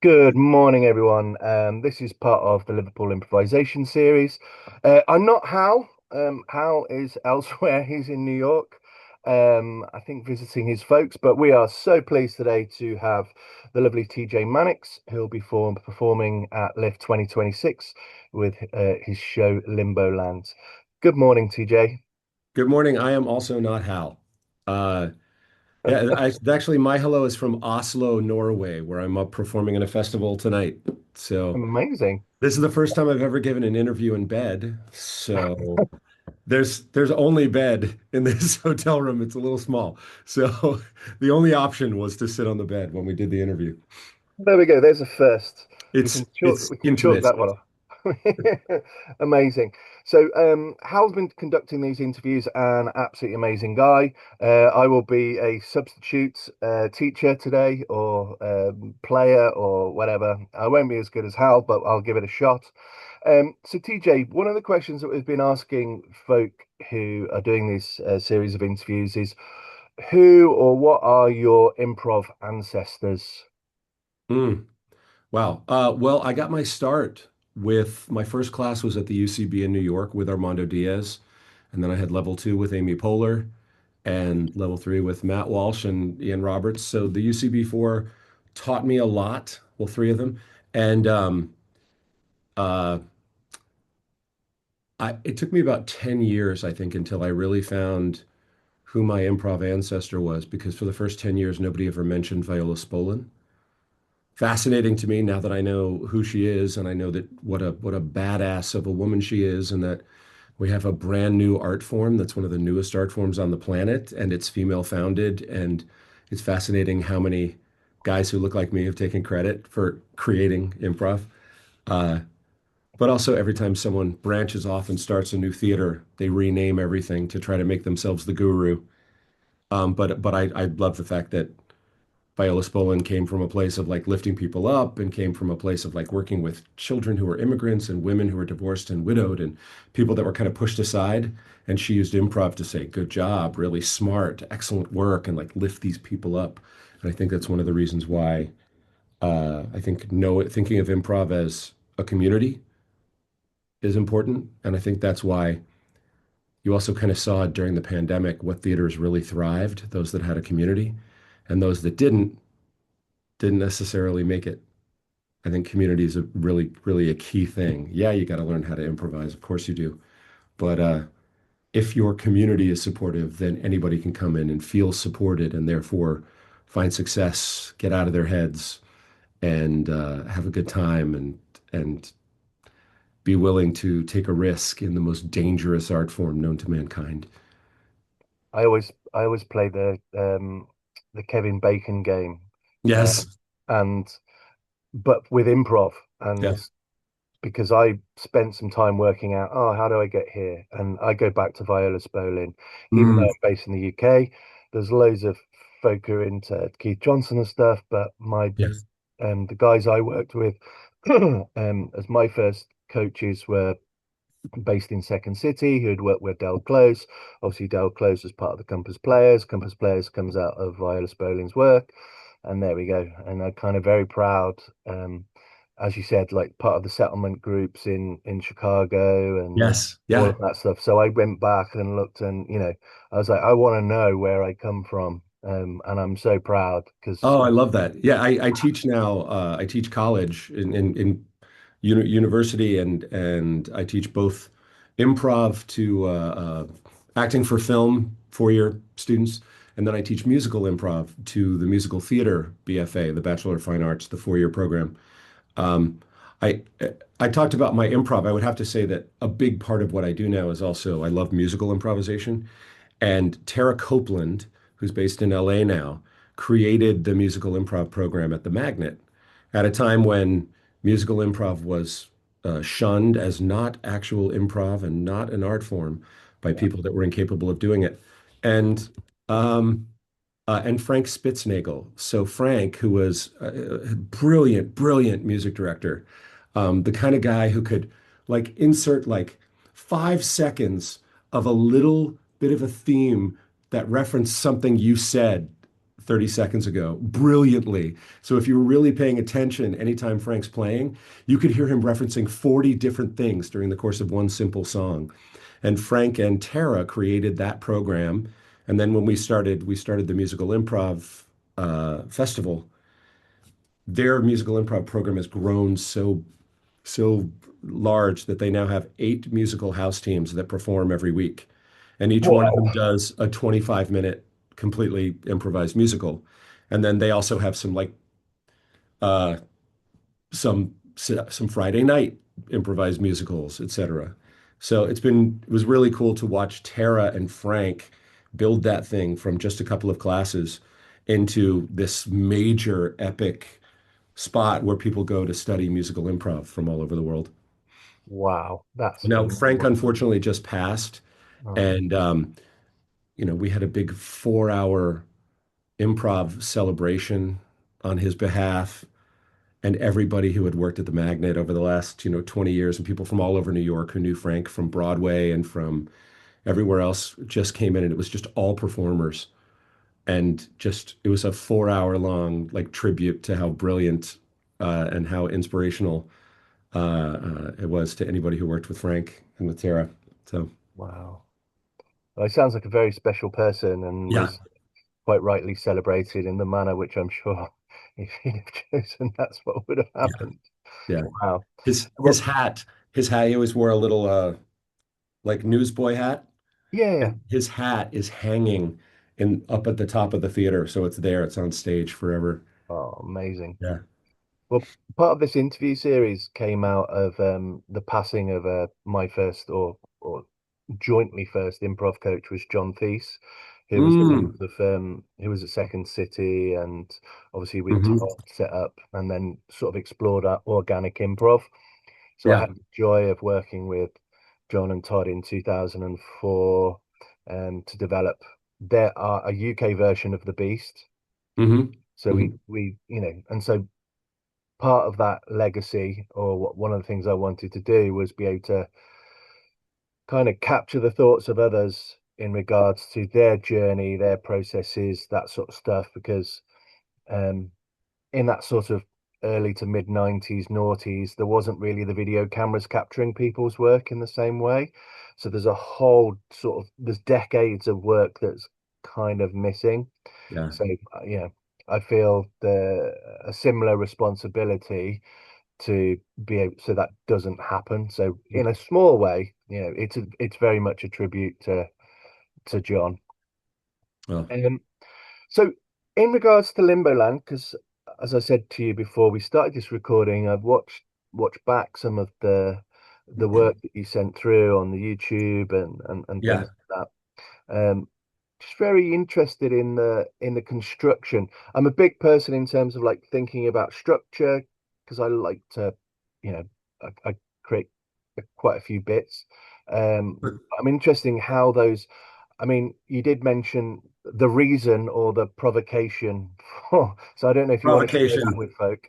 Good morning, everyone. This is part of the Liverpool improvisation series. I'm not Hal. Hal is elsewhere. He's in New York, I think visiting his folks. But we are so pleased today to have the lovely T.J Mannix, who'll be performing at LIF 2026 with his show LimboLand. Good morning, TJ. Good morning. I am also not Hal. Uh, actually, my hello is from Oslo, Norway, where I'm up performing in a festival tonight. So Amazing. this is the first time I've ever given an interview in bed. So there's only bed in this hotel room. It's a little small. So the only option was to sit on the bed when we did the interview. There we go. There's a first. We It's can chalk, it's we can chalk intimate. that one off. Amazing. So, Hal's been conducting these interviews, an absolutely amazing guy. I will be a substitute teacher today, or player, or whatever. I won't be as good as Hal, but I'll give it a shot. So, TJ, one of the questions that we've been asking folk who are doing this series of interviews is, who or what are your improv ancestors? Mm, wow. Well, I got my start with my first class was at the UCB in New York with Armando Diaz. And then I had level two with Amy Poehler and level three with Matt Walsh and Ian Roberts. So the UCB4 taught me a lot, well, three of them. And uh, it took me about 10 years, I think, until I really found who my improv ancestor was, because for the first 10 years, nobody ever mentioned Viola Spolin. Fascinating to me now that I know who she is and I know that what a badass of a woman she is, and that we have a brand new art form that's one of the newest art forms on the planet, and it's female founded. And it's fascinating how many guys who look like me have taken credit for creating improv. Uh, but also, every time someone branches off and starts a new theater, they rename everything to try to make themselves the guru. But I love the fact that Viola Spolin came from a place of like lifting people up and came from a place of like working with children who were immigrants and women who were divorced and widowed and people that were kind of pushed aside. And she used improv to say, good job, really smart, excellent work, and like lift these people up. And I think that's one of the reasons why I think thinking of improv as a community is important. And I think that's why you also kind of saw during the pandemic what theaters really thrived, those that had a community, and those that didn't necessarily make it. I think community is a really a key thing. Yeah, you got to learn how to improvise. Of course you do. But if your community is supportive, then anybody can come in and feel supported and therefore find success, get out of their heads, and have a good time and be willing to take a risk in the most dangerous art form known to mankind. I always play the Kevin Bacon game, uh, Yes. and but with improv, Yeah. and because I spent some time working out, oh, how do I get here? And I go back to Viola Spolin, even though Mm, I'm based in the UK. There's loads of folk who are into Keith Johnson and stuff, but my yes. the guys I worked with as my first coaches were based in Second City, who had worked with Del Close. Obviously, Del Close was part of the Compass Players. Compass Players comes out of Viola Spolin's work. And there we go. And I'm kind of very proud, as you said, like part of the settlement groups in Chicago and Yes. all Yeah. of that stuff. So I went back and looked, and I was like, I want to know where I come from. And I'm so proud because Oh, I love that. Yeah, I teach now. I teach college in university, and I teach both improv to acting for film 4-year students, and then I teach musical improv to the musical theater BFA, the Bachelor of Fine Arts, the 4-year program. Um, I I talked about my improv. I would have to say that a big part of what I do now is also I love musical improvisation. And Tara Copeland, who's based in LA now, created the musical improv program at the Magnet at a time when musical improv was shunned as not actual improv and not an art form by yeah, people that were incapable of doing it. And um, and Frank Spitznagel. So Frank, who was a brilliant music director, the kind of guy who could like insert like 5 seconds of a little bit of a theme that referenced something you said 30 seconds ago brilliantly. So if you were really paying attention anytime Frank's playing, you could hear him referencing 40 different things during the course of one simple song. And Frank and Tara created that program. And then when we started the musical improv festival. Their musical improv program has grown so large that they now have 8 musical house teams that perform every week. And each one of them Wow. does a 25-minute completely improvised musical. And then they also have uh some Friday night improvised musicals, etc. So it was really cool to watch Tara and Frank build that thing from just a couple of classes into this major epic spot where people go to study musical improv from all over the world. Wow. That's Now, Frank phenomenal. unfortunately just passed, Oh, and we had a big 4 hour improv celebration on his behalf, and everybody who had worked at the Magnet over the last, 20 years, and people from all over New York who knew Frank from Broadway and from everywhere else just came in, and it was just all performers. And just it was a 4 hour long like tribute to how brilliant and how inspirational it was to anybody who worked with Frank and with Tara. So wow. Well, he sounds like a very special person and yeah, was quite rightly celebrated in the manner which I'm sure if he'd have chosen, that's what would have yeah, happened. yeah. Wow. His Well, his hat, his hat. He always wore a little like newsboy hat, yeah. and his hat is hanging in up at the top of the theater, so it's there. It's on stage forever. Oh, amazing. Yeah. Well, part of this interview series came out of the passing of my first or jointly first improv coach was John Thies, who was the one Mm. of who was at Second City, and obviously with Hmm. Todd set up and then sort of explored organic improv. So I Yeah. had the joy of working with John and Todd in 2004 to develop a UK version of the Beast. Hmm. So Hmm. and so part of that legacy, or one of the things I wanted to do was be able to kind of capture the thoughts of others in regards to their journey, their processes, that sort of stuff. Because um, in that sort of early to mid 90s, noughties, there wasn't really the video cameras capturing people's work in the same way. So there's a whole there's decades of work that's kind of missing. Yeah. So, I feel a similar responsibility to be able so that doesn't happen. So in a small way, it's very much a tribute to John. Well, Um, so in regards to Limboland, because as I said to you before we started this recording, I've watched back some of the work that you sent through on the YouTube and yeah. things like that. Just very interested in the construction. I'm a big person in terms of like thinking about structure because I like to, you know, I create quite a few bits. I'm interested in how those. I mean, you did mention the reason or the provocation for, so I don't know if you want to share that Provocation. with folk.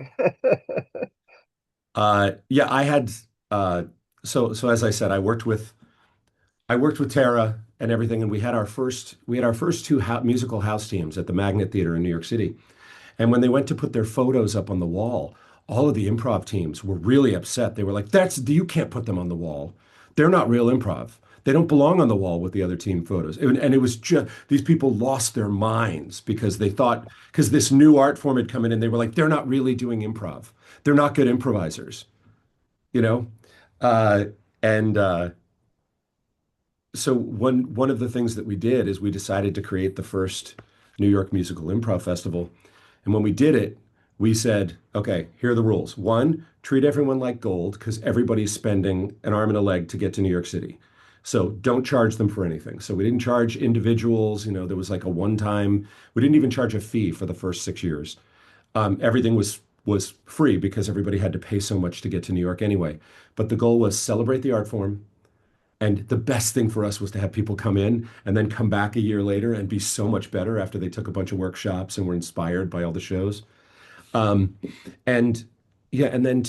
Yeah, I had so as I said, I worked with Tara and everything, and we had our first two musical house teams at the Magnet Theater in New York City. And when they went to put their photos up on the wall, all of the improv teams were really upset. They were like, you can't put them on the wall. They're not real improv. They don't belong on the wall with the other team photos." And it was just these people lost their minds because they thought, because this new art form had come in, and they were like, they're not really doing improv. They're not good improvisers, you know? Uh, and so one of the things that we did is we decided to create the first New York Musical Improv Festival. And when we did it, we said, okay, here are the rules. One, treat everyone like gold because everybody's spending an arm and a leg to get to New York City. So don't charge them for anything. So we didn't charge individuals. There was like a one-time, we didn't even charge a fee for the first 6 years. Everything was free because everybody had to pay so much to get to New York anyway. But the goal was celebrate the art form, and the best thing for us was to have people come in and then come back a year later and be so much better after they took a bunch of workshops and were inspired by all the shows. Um, and yeah, and then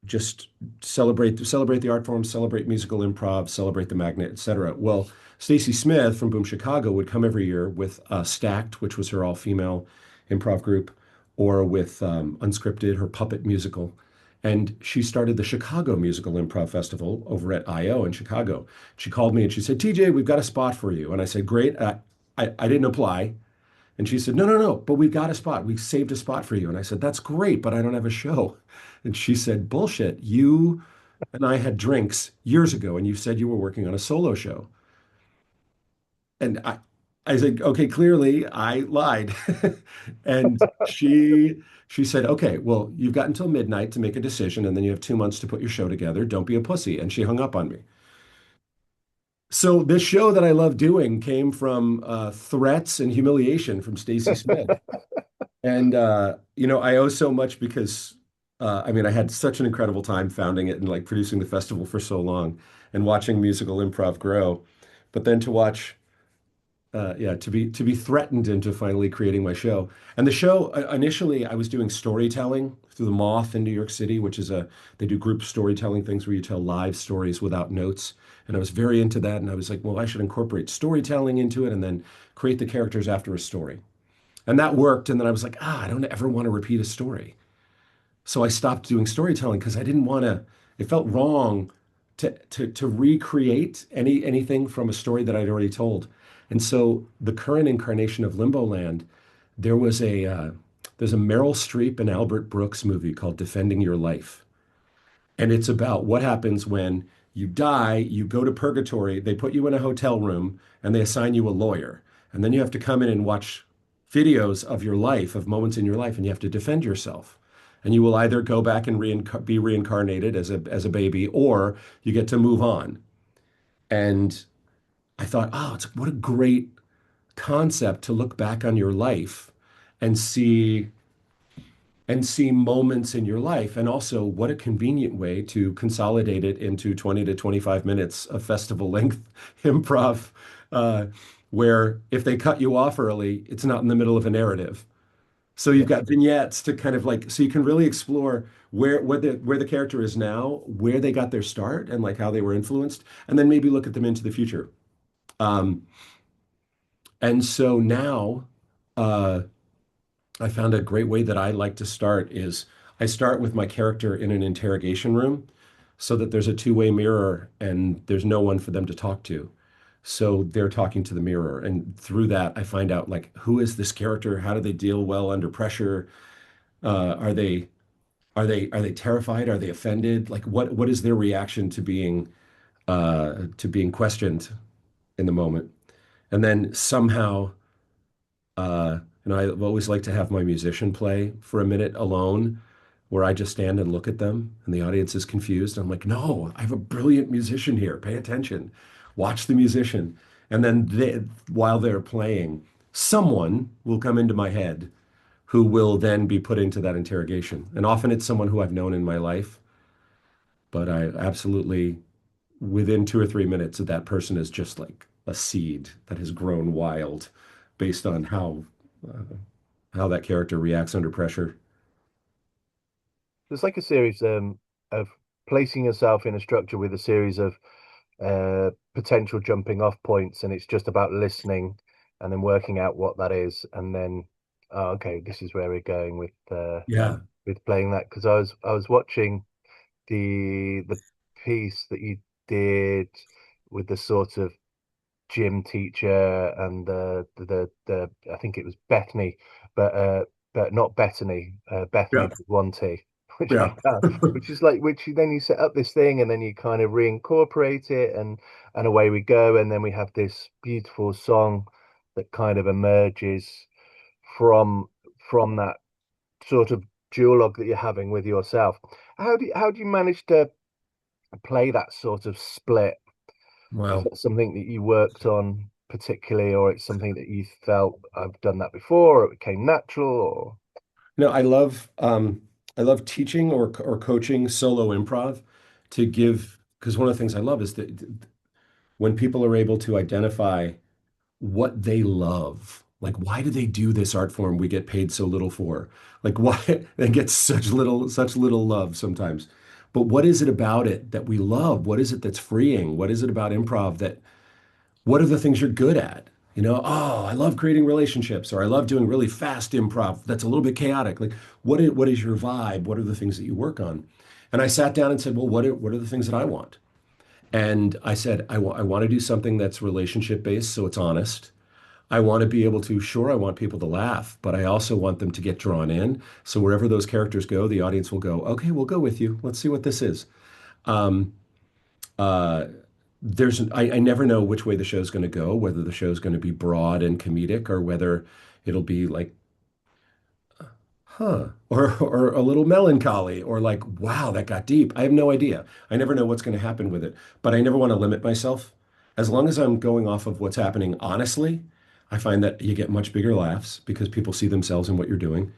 just celebrate the art form, celebrate musical improv, celebrate the magnet, etc. Well, Stacy Smith from Boom Chicago would come every year with Stacked, which was her all-female improv group, or with Unscripted, her puppet musical. And she started the Chicago Musical Improv Festival over at IO in Chicago. She called me and she said, TJ, we've got a spot for you. And I said, great. I didn't apply. And she said, no, no, no, but we've got a spot. We saved a spot for you. And I said, that's great, but I don't have a show. And she said, bullshit. You and I had drinks years ago, and you said you were working on a solo show. And I said, okay, clearly I lied. And she said, okay, well, you've got until midnight to make a decision, and then you have 2 months to put your show together. Don't be a pussy. And she hung up on me. So this show that I love doing came from threats and humiliation from Stacy Smith. And I owe so much because I mean, I had such an incredible time founding it and like producing the festival for so long and watching musical improv grow. But then to watch yeah, to be threatened into finally creating my show. And the show initially I was doing storytelling through the Moth in New York City, which is a they do group storytelling things where you tell live stories without notes. And I was very into that. And I was like, well, I should incorporate storytelling into it and then create the characters after a story. And that worked. And then I was like, I don't ever want to repeat a story. So I stopped doing storytelling because I didn't want to, it felt wrong to recreate anything from a story that I'd already told. And so the current incarnation of LimboLand, there was there's a Meryl Streep and Albert Brooks movie called Defending Your Life. And it's about what happens when you die, you go to purgatory, they put you in a hotel room and they assign you a lawyer. And then you have to come in and watch videos of your life, of moments in your life, and you have to defend yourself. And you will either go back and be reincarnated as a baby, or you get to move on. And I thought, oh, what a great concept to look back on your life and see moments in your life. And also, what a convenient way to consolidate it into 20 to 25 minutes of festival length improv, uh, where if they cut you off early, it's not in the middle of a narrative. So you've Yeah. got vignettes to kind of like, so you can really explore where the character is now, where they got their start, and like how they were influenced, and then maybe look at them into the future. Um, and so now, uh, I found a great way that I like to start is I start with my character in an interrogation room so that there's a two-way mirror and there's no one for them to talk to. So they're talking to the mirror. And through that, I find out like, who is this character? How do they deal well under pressure? Are they terrified? Are they offended? Like what is their reaction to being questioned in the moment? And then somehow I've always liked to have my musician play for a minute alone, where I just stand and look at them, and the audience is confused. I'm like, no, I have a brilliant musician here. Pay attention, watch the musician, and then while they're playing, someone will come into my head who will then be put into that interrogation. And often it's someone who I've known in my life, but I absolutely, within 2 or 3 minutes, that person is just like a seed that has grown wild based on uh, how that character reacts under pressure. It's like a series of placing yourself in a structure with a series of potential jumping off points, and it's just about listening and then working out what that is, and then okay, this is where we're going Yeah. with playing that. Because I was watching the piece that you did with the sort of gym teacher and the I think it was Bethany, but not Bethany, Bethany Yeah. with one T, which I Yeah. can't, which is like which then you set up this thing and then you kind of reincorporate it and away we go, and then we have this beautiful song that kind of emerges from from that sort of duologue that you're having with yourself. How do you manage to play that sort of split? Is Wow. that something that you worked on particularly, or it's something that you felt I've done that before, or it became natural, or I love teaching or coaching solo improv to give, because one of the things I love is that when people are able to identify what they love, like why do they do this art form we get paid so little for? Like why they get such little love sometimes. but what is it about it that we love? What is it that's freeing? What is it about improv that, what are the things you're good at? You know, oh, I love creating relationships, or I love doing really fast improv that's a little bit chaotic. Like, what is your vibe? What are the things that you work on? And I sat down and said, well, what are the things that I want? And I said, I want to do something that's relationship based, so it's honest. I want to be able to, sure, I want people to laugh, but I also want them to get drawn in. So wherever those characters go, the audience will go, okay, we'll go with you. Let's see what this is. Um, uh, I never know which way the show's going to go, whether the show's going to be broad and comedic or whether it'll be like, huh, or a little melancholy or like, wow, that got deep. I have no idea. I never know what's going to happen with it, but I never want to limit myself. As long as I'm going off of what's happening honestly, I find that you get much bigger laughs because people see themselves in what you're doing.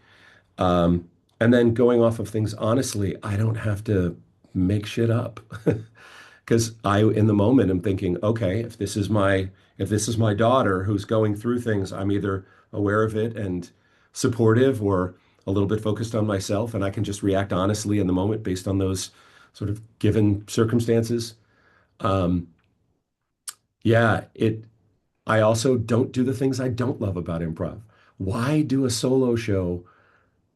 Um, and then going off of things honestly, I don't have to make shit up. Because I, in the moment, am thinking, okay, if this is my daughter who's going through things, I'm either aware of it and supportive or a little bit focused on myself, and I can just react honestly in the moment based on those sort of given circumstances. Um, yeah, it. I also don't do the things I don't love about improv. Why do a solo show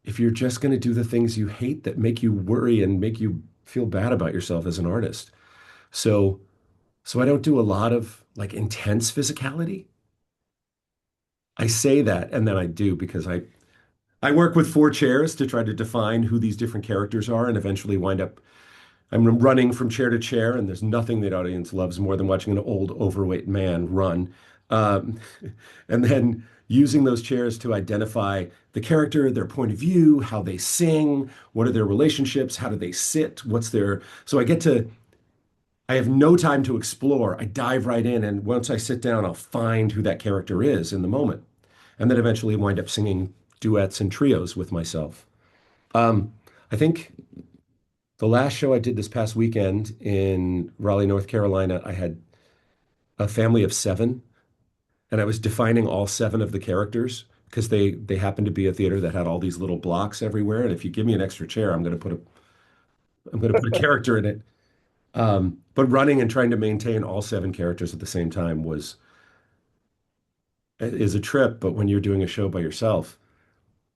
if you're just going to do the things you hate that make you worry and make you feel bad about yourself as an artist? So So I don't do a lot of like intense physicality. I say that and then I do because I work with four chairs to try to define who these different characters are and eventually wind up I'm running from chair to chair and there's nothing that audience loves more than watching an old overweight man run. Um, and then using those chairs to identify the character, their point of view, how they sing, what are their relationships, how do they sit, what's their so I have no time to explore. I dive right in, and once I sit down, I'll find who that character is in the moment, and then eventually wind up singing duets and trios with myself. Um, I think the last show I did this past weekend in Raleigh, North Carolina, I had a family of seven, and I was defining all seven of the characters because they happened to be a theater that had all these little blocks everywhere. And if you give me an extra chair, I'm going to put a character in it. But running and trying to maintain all seven characters at the same time is a trip. But when you're doing a show by yourself,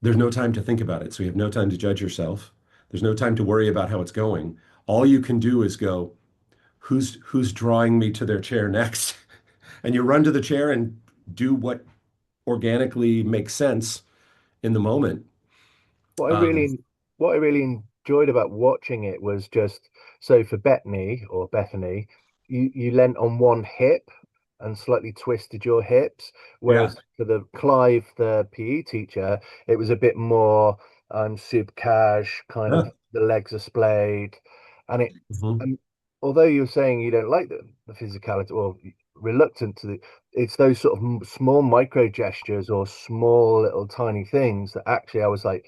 there's no time to think about it. So you have no time to judge yourself. There's no time to worry about how it's going. All you can do is go, who's drawing me to their chair next? And you run to the chair and do what organically makes sense in the moment. What I Um, really what I really enjoyed about watching it was just so for Bethany, you leant on one hip and slightly twisted your hips, yeah. whereas for the Clive, the PE teacher, it was a bit more sub cash, kind of Yeah. the legs are splayed, and it Mhm. and although you're saying you don't like the physicality or reluctant to the, it's those sort of small micro gestures or small little tiny things that actually I was like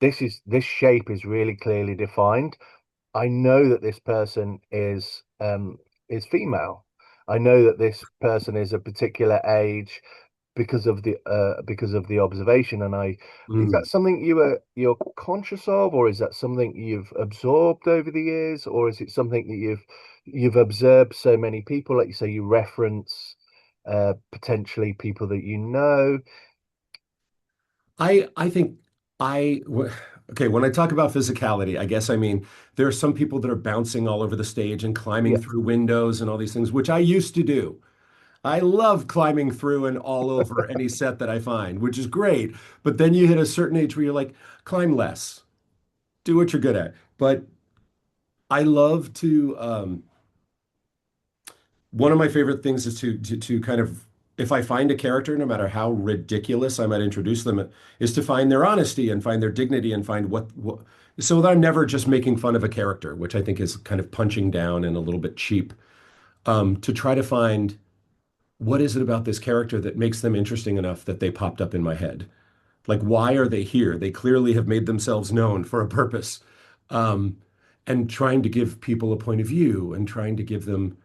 this shape is really clearly defined. I know that this person is female. I know that this person is a particular age because of the observation. And I is Mm. that something you're conscious of, or is that something you've absorbed over the years, or is it something that you've observed so many people, like you say, you reference potentially people that you know? I think okay, when I talk about physicality, I guess I mean there are some people that are bouncing all over the stage and climbing Yeah. through windows and all these things, which I used to do. I love climbing through and all over any set that I find, which is great. But then you hit a certain age where you're like, climb less, do what you're good at. But I love to one of my favorite things is to kind of if I find a character, no matter how ridiculous I might introduce them, is to find their honesty and find their dignity and find what so that I'm never just making fun of a character, which I think is kind of punching down and a little bit cheap. To try to find what is it about this character that makes them interesting enough that they popped up in my head? Like, why are they here? They clearly have made themselves known for a purpose. Um, and trying to give people a point of view and trying to give them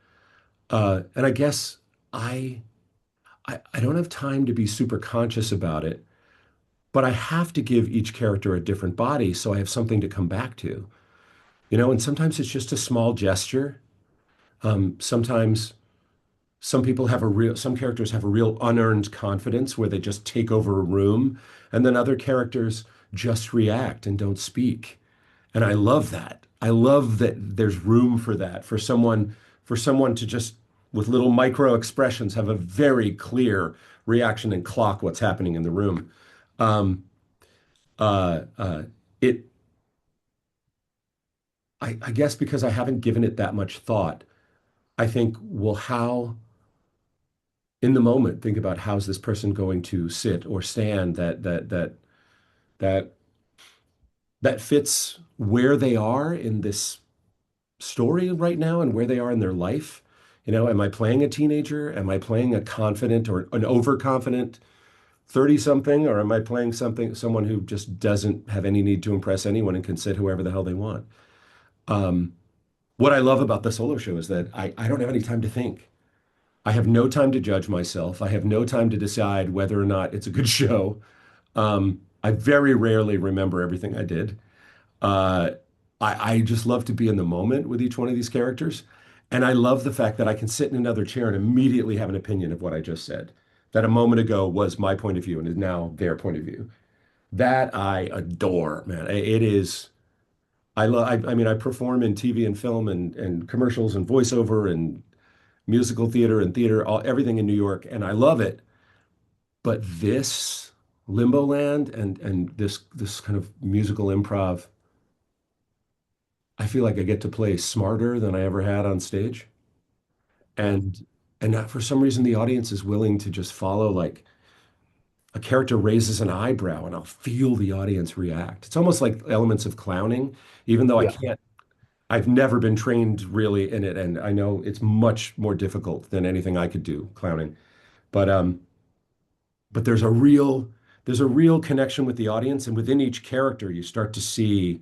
and I guess I, I don't have time to be super conscious about it, but I have to give each character a different body so I have something to come back to. And sometimes it's just a small gesture. Sometimes some characters have a real unearned confidence where they just take over a room, and then other characters just react and don't speak. And I love that. I love that there's room for that, for someone to just with little micro expressions have a very clear reaction and clock what's happening in the room. Um, uh, uh, it, I guess because I haven't given it that much thought, I think, well, how in the moment think about how's this person going to sit or stand that that fits where they are in this story right now and where they are in their life. Am I playing a teenager? Am I playing a confident or an overconfident 30 something? Or am I playing someone who just doesn't have any need to impress anyone and can sit whoever the hell they want? Um, what I love about the solo show is that I don't have any time to think. I have no time to judge myself. I have no time to decide whether or not it's a good show. I very rarely remember everything I did. Uh, I just love to be in the moment with each one of these characters. And I love the fact that I can sit in another chair and immediately have an opinion of what I just said. That a moment ago was my point of view and is now their point of view. That I adore, man. It is. I love. I mean, I perform in TV and film and commercials and voiceover and musical theater and theater, everything in New York, and I love it. But this LimboLand and this kind of musical improv, I feel like I get to play smarter than I ever had on stage. Yeah, And for some reason the audience is willing to just follow, like a character raises an eyebrow and I'll feel the audience react. It's almost like elements of clowning, even though yeah, I've never been trained really in it, and I know it's much more difficult than anything I could do, clowning. But but there's a real connection with the audience, and within each character you start to see,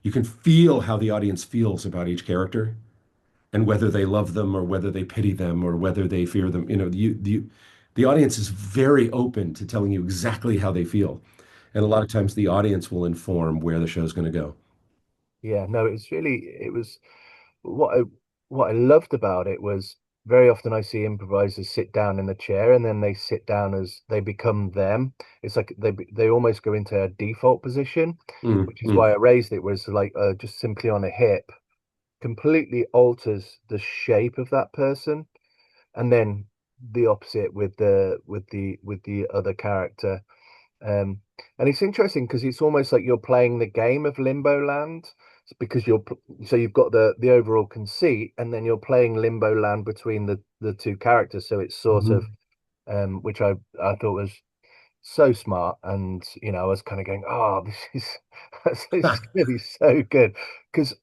you can feel how the audience feels about each character and whether they love them or whether they pity them or whether they fear them. The audience is very open to telling you exactly how they feel, and a lot of times the audience will inform where the show's going to go. yeah. No, it was what I loved about it was very often I see improvisers sit down in the chair and then they sit down as they become them. It's like they almost go into a default position, Mm, which is mm, why I raised it was like just simply on a hip completely alters the shape of that person, and then the opposite with the other character. Um, and it's interesting because it's almost like you're playing the game of Limbo Land because so you've got the overall conceit, and then you're playing Limbo Land between the two characters. So it's sort of mhm. which I thought was so smart, and I was kind of going, oh, this is this is going to be so good because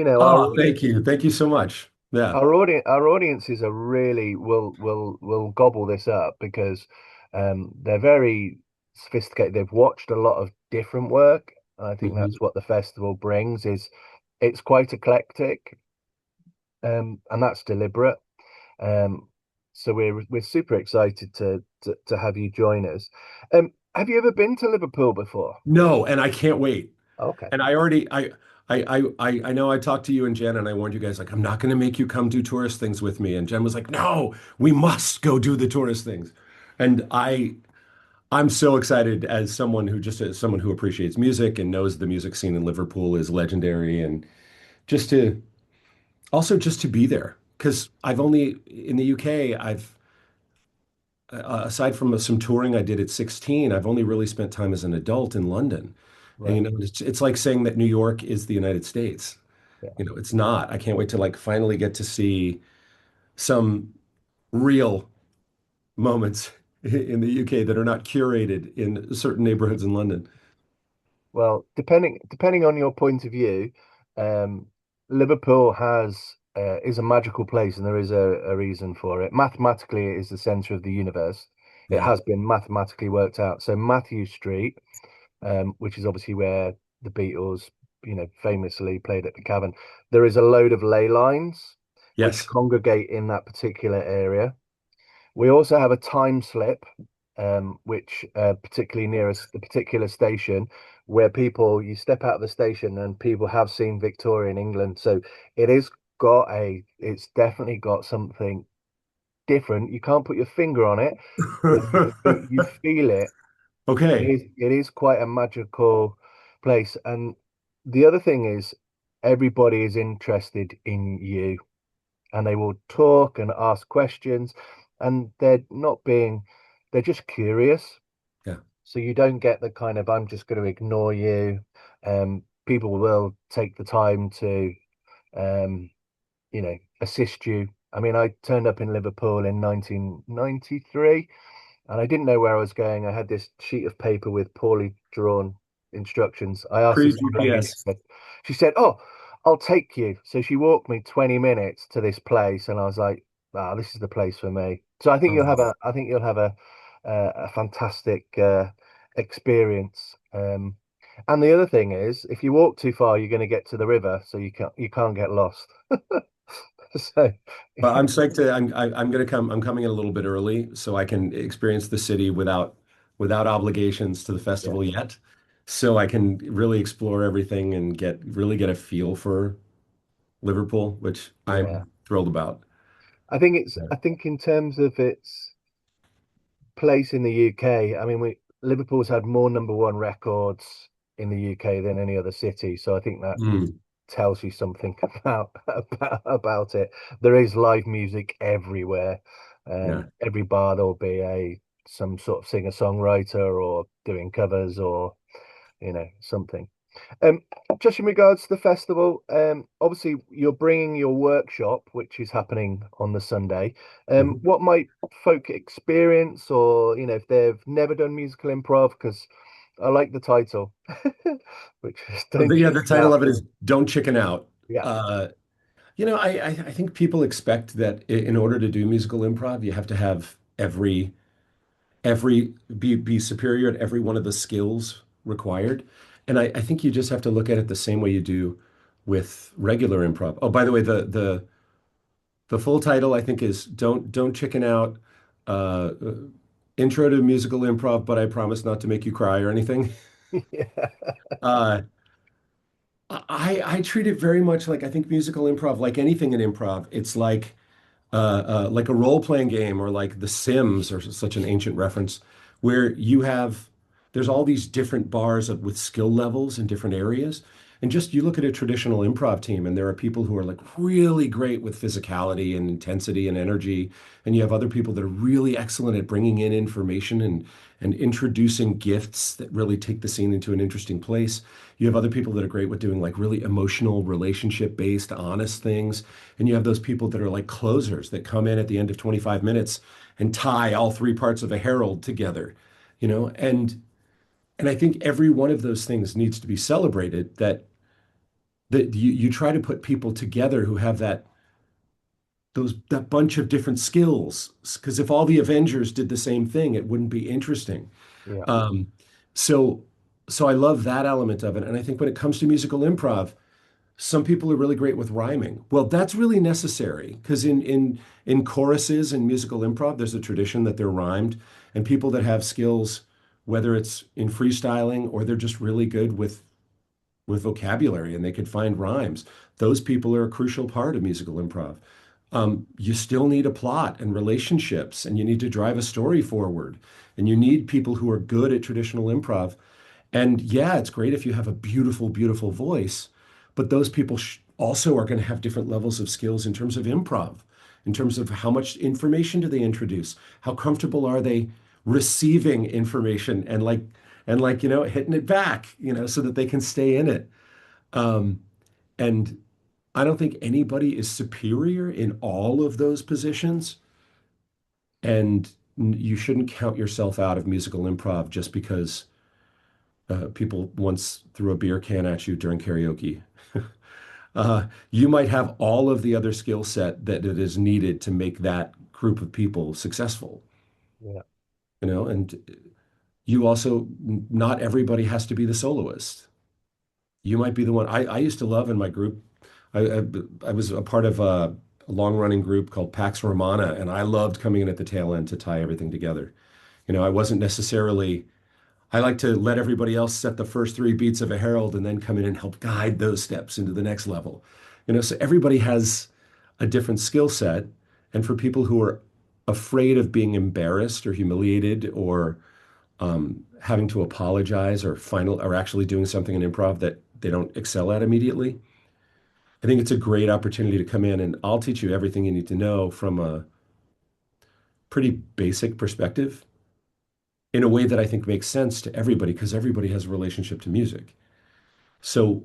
our Oh, audience. thank you. Thank you so much. Yeah. Our audiences are really will gobble this up because they're very sophisticated. They've watched a lot of different work, and I think Mhm. that's what the festival brings is it's quite eclectic, and that's deliberate. Um, so we're super excited to have you join us. Have you ever been to Liverpool before? No, and I can't wait. Okay. And I know I talked to you and Jen, and I warned you guys, like, I'm not going to make you come do tourist things with me. And Jen was like, no, we must go do the tourist things. And I'm so excited as someone who appreciates music and knows the music scene in Liverpool is legendary, and just to just to be there. Because I've only in the UK, I've aside from some touring I did at 16, I've only really spent time as an adult in London. And Right. it's like saying that New York is the United States. Yeah. It's not. I can't wait to like finally get to see some real moments in the UK that are not curated in certain neighborhoods in London. Well, depending on your point of view, um, Liverpool has is a magical place, and there is a reason for it. Mathematically, it is the center of the universe. It Yeah. has been mathematically worked out. So Matthew Street, which is obviously where the Beatles, famously played at the Cavern, there is a load of ley lines which Yes. congregate in that particular area. We also have a time slip, which particularly near us, the particular station, where people, you step out of the station and people have seen Victorian England. So it is it's definitely got something different. You can't put your finger on it, but you feel it. Okay. It is quite a magical place. And the other thing is everybody is interested in you and they will talk and ask questions and they're just curious. Yeah. So you don't get the kind of I'm just going to ignore you. People will take the time to um, assist you. I mean, I turned up in Liverpool in 1993 and I didn't know where I was going. I had this sheet of paper with poorly drawn instructions. I asked this old lady, Pre-GPS. she said, "Oh, I'll take you." So she walked me 20 minutes to this place, and I was like, "Wow, this is the place for me." So Oh. I think you'll have a fantastic experience. And the other thing is, if you walk too far, you're going to get to the river, so you can't get lost. So But I'm psyched to I'm gonna come I'm coming in a little bit early so I can experience the city without obligations to the yeah, festival yet. So I can really explore everything and get a feel for Liverpool, which yeah. I'm thrilled about. Yeah. I think in terms of its place in the UK. I mean, we Liverpool's had more number one records in the UK than any other city, so I think that Mm, tells you something about it. There is live music everywhere. yeah. Every bar there'll be a some sort of singer-songwriter or doing covers or something. Um, just in regards to the festival, obviously you're bringing your workshop, which is happening on the Sunday. Mhm. What might folk experience, or if they've never done musical improv? Because I like the title, which is "Don't Yeah, Chicken the title Out." of it is Don't Chicken Out. Yeah, Uh, I think people expect that in order to do musical improv, you have to have every be superior at every one of the skills required. And I think you just have to look at it the same way you do with regular improv. Oh, by the way, the full title I think is Don't Chicken Out, uh, Intro to Musical Improv, but I promise not to make you cry or anything. yeah, Uh, I treat it very much like I think musical improv, like anything in improv, it's like a role-playing game or like The Sims or such an ancient reference where there's all these different bars with skill levels in different areas. And just you look at a traditional improv team and there are people who are like really great with physicality and intensity and energy. And you have other people that are really excellent at bringing in information and introducing gifts that really take the scene into an interesting place. You have other people that are great with doing like really emotional, relationship-based, honest things. And you have those people that are like closers that come in at the end of 25 minutes and tie all three parts of a herald together, you know? And I think every one of those things needs to be celebrated that you try to put people together who have that bunch of different skills. Because if all the Avengers did the same thing, it wouldn't be interesting. yeah, Um, so so I love that element of it. And I think when it comes to musical improv, some people are really great with rhyming. Well, that's really necessary because in choruses and musical improv, there's a tradition that they're rhymed, and people that have skills, whether it's in freestyling or they're just really good with vocabulary and they could find rhymes, those people are a crucial part of musical improv. You still need a plot and relationships, and you need to drive a story forward, and you need people who are good at traditional improv. And yeah, it's great if you have a beautiful, beautiful voice, but those people also are going to have different levels of skills in terms of improv, in terms of how much information do they introduce, how comfortable are they receiving information and hitting it back, so that they can stay in it. Um, and I don't think anybody is superior in all of those positions, and you shouldn't count yourself out of musical improv just because people once threw a beer can at you during karaoke. You might have all of the other skill set that it is needed to make that group of people successful, yeah, and you also, not everybody has to be the soloist. You might be the one. I used to love in my group. I, I, I was a part of a long-running group called Pax Romana, and I loved coming in at the tail end to tie everything together. I wasn't necessarily I like to let everybody else set the first three beats of a herald and then come in and help guide those steps into the next level. So everybody has a different skill set. And for people who are afraid of being embarrassed or humiliated or having to apologize or actually doing something in improv that they don't excel at immediately, I think it's a great opportunity to come in and I'll teach you everything you need to know from a pretty basic perspective in a way that I think makes sense to everybody because everybody has a relationship to music. So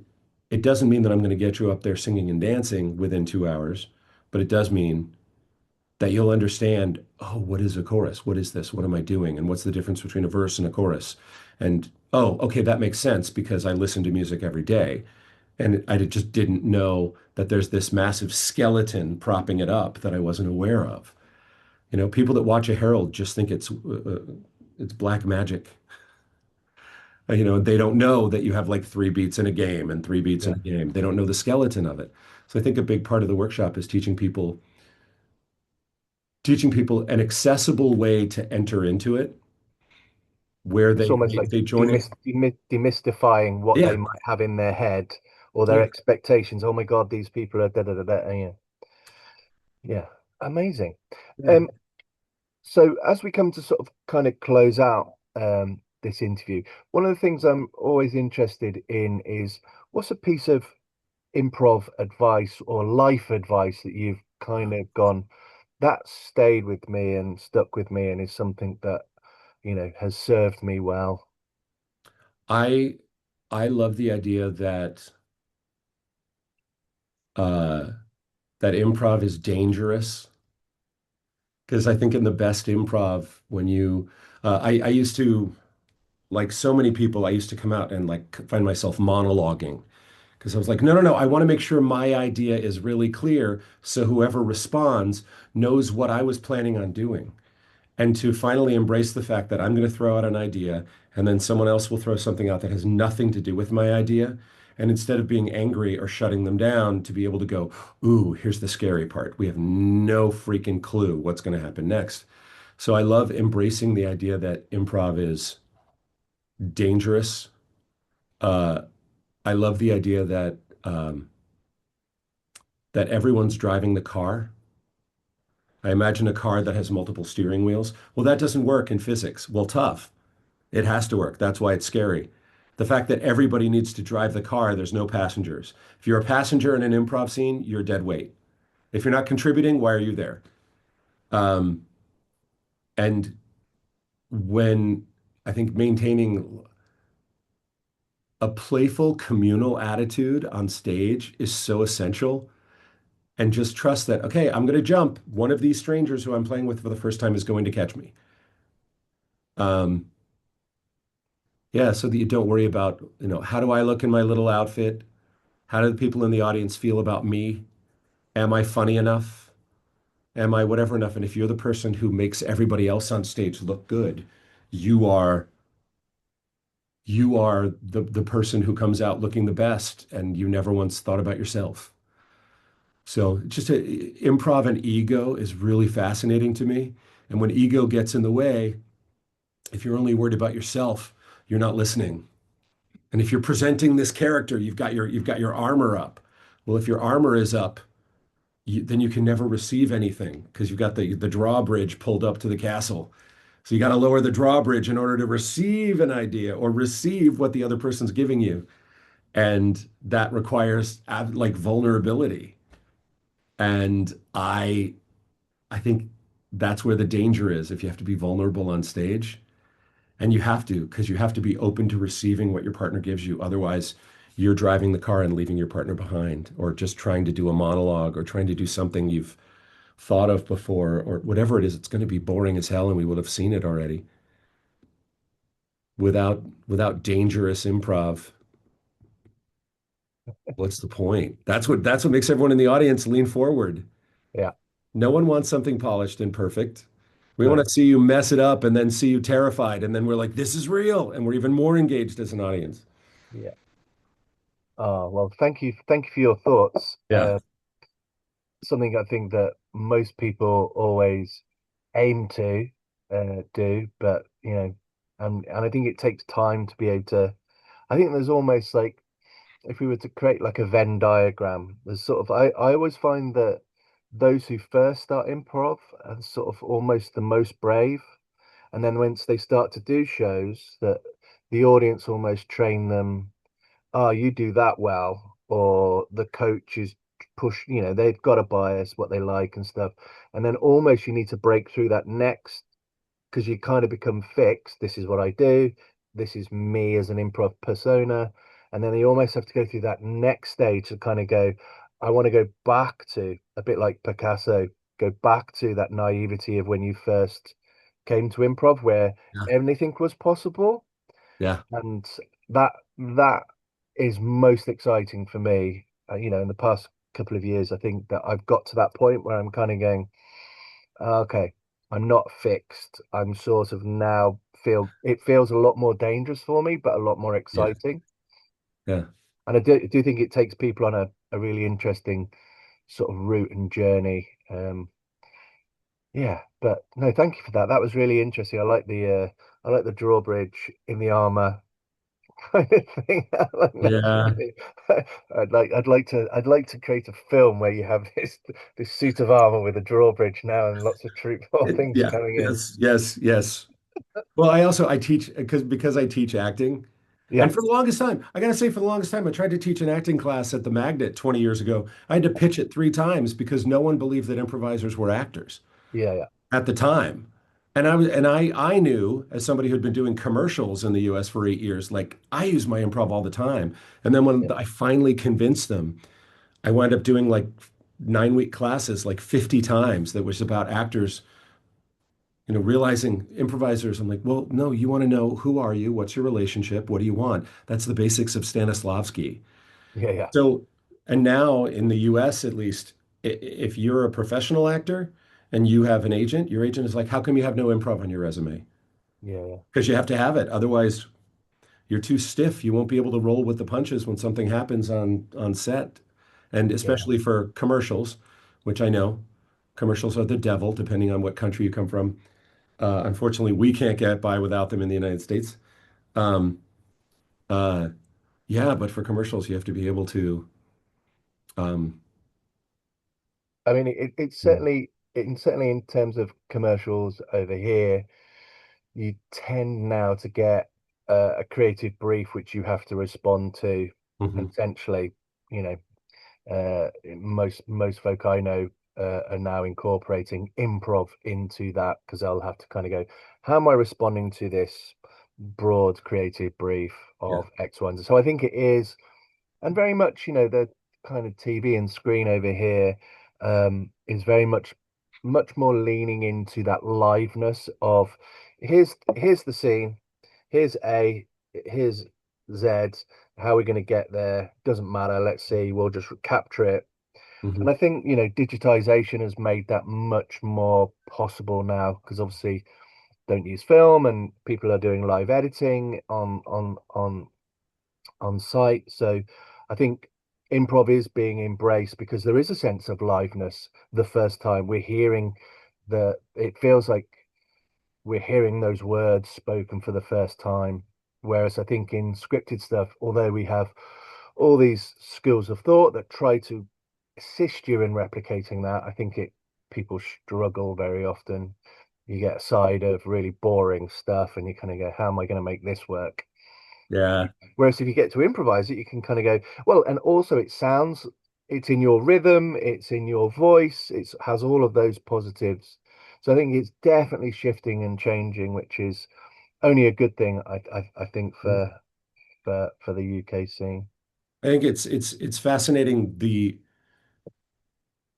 it doesn't mean that I'm going to get you up there singing and dancing within 2 hours, but it does mean that you'll understand, oh, what is a chorus? What is this? What am I doing? And what's the difference between a verse and a chorus? And oh, okay, that makes sense because I listen to music every day. And I just didn't know that there's this massive skeleton propping it up that I wasn't aware of. People that watch a herald just think it's black magic. They don't know that you have like three beats in a game and three beats in Yeah, a game. They don't know the skeleton of it. So I think a big part of the workshop is teaching people an accessible way to enter into it where it's they almost they, like they join it. demystifying what they Yeah, might have in their head or their yeah, expectations. Oh my God, these people are da da da da. Yeah, yeah, amazing. yeah. Um, so as we come to sort of kind of close out this interview, one of the things I'm always interested in is what's a piece of improv advice or life advice that you've kind of gone, that stayed with me and stuck with me and is something that, has served me well. I I love the idea uh that improv is dangerous because I think in the best improv when I used to, like so many people, I used to come out and like find myself monologuing because I was like, no, no, no, I want to make sure my idea is really clear so whoever responds knows what I was planning on doing. And to finally embrace the fact that I'm going to throw out an idea and then someone else will throw something out that has nothing to do with my idea. And instead of being angry or shutting them down, to be able to go, ooh, here's the scary part. We have no freaking clue what's going to happen next. So I love embracing the idea that improv is dangerous. Uh, I love the idea that everyone's driving the car. I imagine a car that has multiple steering wheels. Well, that doesn't work in physics. Well, tough. It has to work. That's why it's scary. The fact that everybody needs to drive the car, there's no passengers. If you're a passenger in an improv scene, you're dead weight. If you're not contributing, why are you there? Um, and when I think maintaining a playful communal attitude on stage is so essential. And just trust that, okay, I'm going to jump. One of these strangers who I'm playing with for the first time is going to catch me. Um, yeah, so that you don't worry about, how do I look in my little outfit? How do the people in the audience feel about me? Am I funny enough? Am I whatever enough? And if you're the person who makes everybody else on stage look good, you are the person who comes out looking the best, and you never once thought about yourself. So improv and ego is really fascinating to me. And when ego gets in the way, if you're only worried about yourself, you're not listening. And if you're presenting this character, you've got your armor up. Well, if your armor is up, then you can never receive anything because you've got the drawbridge pulled up to the castle. So you got to lower the drawbridge in order to receive an idea or receive what the other person's giving you. And that requires like vulnerability. And I think that's where the danger is if you have to be vulnerable on stage. And you have to, because you have to be open to receiving what your partner gives you. Otherwise, you're driving the car and leaving your partner behind, or just trying to do a monologue or trying to do something you've thought of before, or whatever it is. It's going to be boring as hell, and we would have seen it already. Without dangerous improv, what's the point? That's what makes everyone in the audience lean forward. Yeah, No one wants something polished and perfect. We want no, to see you mess it up and then see you terrified, and then we're like, this is real, and we're even more engaged as an audience. yeah. Oh, well, thank you for your thoughts. Yeah. Something I think that most people always aim to do, but and I think it takes time to be able to. I think there's almost like if we were to create like a Venn diagram, there's sort of I always find that those who first start improv are sort of almost the most brave, and then once they start to do shows, that the audience almost train them. Oh, you do that well, or the coach is push, they've got a bias, what they like and stuff. And then almost you need to break through that next because you kind of become fixed. This is what I do. This is me as an improv persona. And then you almost have to go through that next stage to kind of go, I want to go back to a bit like Picasso, go back to that naivety of when you first came to improv where Yeah. anything was possible. Yeah. And that is most exciting for me. In the past couple of years, I think that I've got to that point where I'm kind of going, okay, I'm not fixed. I'm sort of now feel it feels a lot more dangerous for me, but a lot more Yeah. exciting. Yeah. And I do think it takes people on a really interesting sort of route and journey. Yeah, but no, thank you for that. That was really interesting. I like the drawbridge in the armor kind of thing. Yeah. I'd like to create a film where you have this suit of armor with a drawbridge now and lots of troop or things Yeah. coming in. Yes. Yes. Yes. Well, I teach because I teach acting. Yeah, And for the longest time, I gotta say, for the longest time, I tried to teach an acting class at the Magnet 20 years ago. I had to pitch it 3 times because no one believed that improvisers were actors yeah, at the time. And I knew as somebody who'd been doing commercials in the US for 8 years, like I use my improv all the time. And then when yeah, I finally convinced them, I wound up doing like 9-week classes like 50 times that was about actors, realizing improvisers. I'm like, well, no, you want to know who are you? What's your relationship? What do you want? That's the basics of Stanislavski. yeah. So, and now in the US at least, if you're a professional actor and you have an agent, your agent is like, how come you have no improv on your resume? Yeah, yeah, Because you have to have it. Otherwise, you're too stiff. You won't be able to roll with the punches when something happens on set. And yeah, especially for commercials, which I know commercials are the devil, depending on what country you come from. Unfortunately, we can't get by without them in the United States. Um, uh, yeah, but for commercials, you have to be able to. Um, I mean, it's certainly in terms of commercials over here, you tend now to get a creative brief which you have to respond to, and mhm. essentially, you know, most folk I know are now incorporating improv into that because they'll have to kind of go, how am I responding to this broad creative brief Yeah, of X, Y, and Z? So I think it is, and very much, the kind of TV and screen over here is very much more leaning into that liveness of here's the scene, here's A, here's Z, how are we going to get there? Doesn't matter. Let's see. We'll just capture it. mhm. And I think, digitization has made that much more possible now because obviously don't use film and people are doing live editing on site. So I think improv is being embraced because there is a sense of liveness the first time we're hearing it feels like we're hearing those words spoken for the first time. Whereas I think in scripted stuff, although we have all these schools of thought that try to assist you in replicating that, I think people struggle very often. You get a side of really boring stuff and you kind of go, how am I going to make this work? Yeah, Whereas if you get to improvise it, you can kind of go, well, and also it's in your rhythm, it's in your voice, it has all of those positives. So I think it's definitely shifting and changing, which is only a good thing, I think, for the UK scene. I think it's fascinating.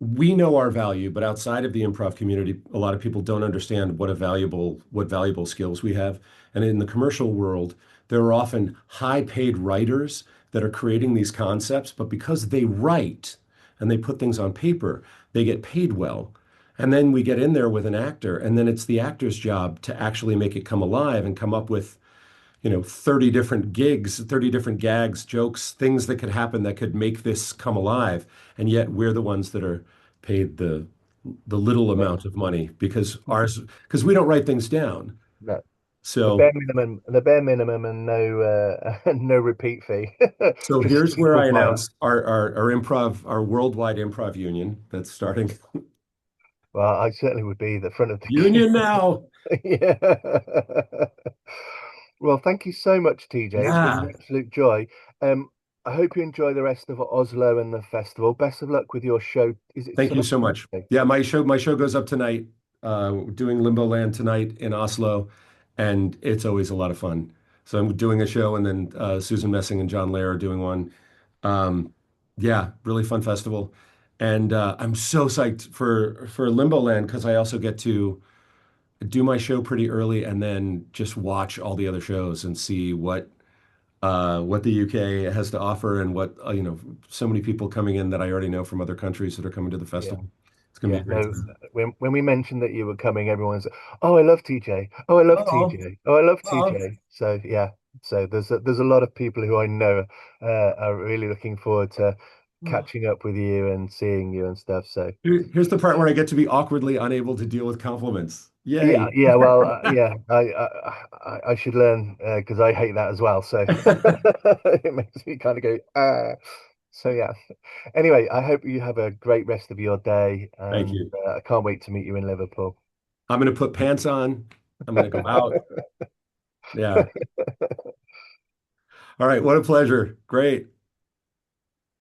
We know our value, but outside of the improv community, a lot of people don't understand what valuable skills we have. And in the commercial world, there are often high paid writers that are creating these concepts, but because they write and they put things on paper, they get paid well. And then we get in there with an actor, and then it's the actor's job to actually make it come alive and come up with 30 different gigs, 30 different gags, jokes, things that could happen that could make this come alive. And yet we're the ones that are paid the little Yeah. amount of money because we don't write things down. No. So The bare minimum, and no no repeat fee. so Just here's where single I file. announce our improv, our worldwide improv union that's starting. Well, I certainly would be the front of the Union now. queue. Yeah. Well, thank you so much, TJ. It's been an Yeah. absolute joy. Um, I hope you enjoy the rest of Oslo and the festival. Best of luck with your show. Is it Thank you tonight? so much. Yeah, my show goes up tonight, doing LimboLand tonight in Oslo, and it's always a lot of fun. So I'm doing a show, and then Susan Messing and John Lair are doing one. Um, yeah, really fun festival, and I'm so psyched for LimboLand because I also get to do my show pretty early, and then just watch all the other shows and see what the UK has to offer, and what so many people coming in that I already know from other countries that are coming to the Yeah. festival. It's going to be Yeah, a great no. time. When we mentioned that you were coming, everyone's, oh, I love TJ. Oh, I love Oh, TJ. Oh, I love oh. TJ. So yeah, so there's a lot of people who I know are really looking forward to catching up with you and seeing you and stuff. So Here's the part where I get to be awkwardly unable to deal with compliments. yeah, Yay. yeah. Well, yeah, I should learn because I hate that as well. So it makes me kind of go So yeah. Anyway, I hope you have a great rest of your day, Thank and you. I can't wait to meet you in Liverpool. I'm going to put pants on. I'm going to go out. Yeah. All right. What a pleasure. Great.